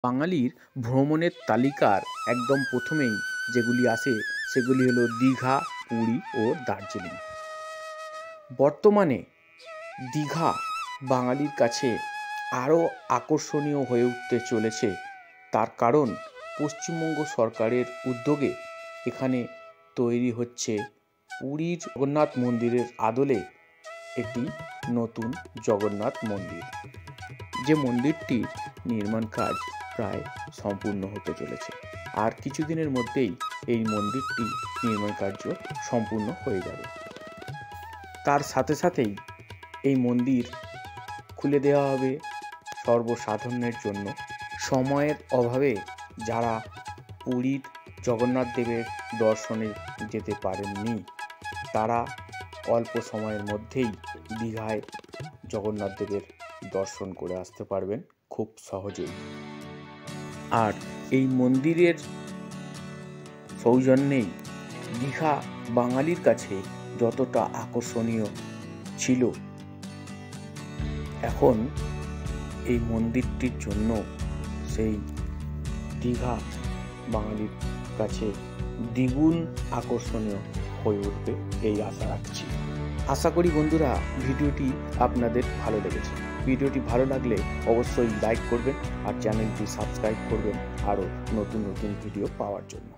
বাঙালির ভ্রমণের তালিকার একদম প্রথমেই যেগুলি আসে সেগুলি হলো দীঘা, পুরী ও দার্জিলিং। বর্তমানে দীঘা বাঙালির কাছে আরও আকর্ষণীয় হয়ে উঠতে চলেছে। তার কারণ পশ্চিমবঙ্গ সরকারের উদ্যোগে এখানে তৈরি হচ্ছে পুরীর জগন্নাথ মন্দিরের আদলে একটি নতুন জগন্নাথ মন্দির, যে মন্দিরটির নির্মাণ কাজ প্রায় সম্পূর্ণ হতে চলেছে। আর কিছুদিনের মধ্যেই এই মন্দিরটি নির্মাণ কার্য সম্পূর্ণ হয়ে যাবে। তার সাথে সাথেই এই মন্দির খুলে দেওয়া হবে সর্বসাধারণের জন্য। সময়ের অভাবে যারা পুরীর জগন্নাথ দেবের দর্শনে যেতে পারেননি, তারা অল্প সময়ের মধ্যেই দীঘায় জগন্নাথ দেবের দর্শন করে আসতে পারবেন খুব সহজেই। আর এই মন্দিরের সৌজন্যেই দীঘা বাঙালির কাছে যতটা আকর্ষণীয় ছিল, এখন এই মন্দিরটির জন্য সেই দীঘা বাঙালির কাছে দ্বিগুণ আকর্ষণীয় হয়ে উঠবে এই আশা রাখছি। আশা করি বন্ধুরা ভিডিওটি আপনাদের ভালো লেগেছে। ভিডিওটি ভালো লাগলে অবশ্যই লাইক করবেন আর চ্যানেলটি সাবস্ক্রাইব করবেন আরও নতুন নতুন ভিডিও পাওয়ার জন্য।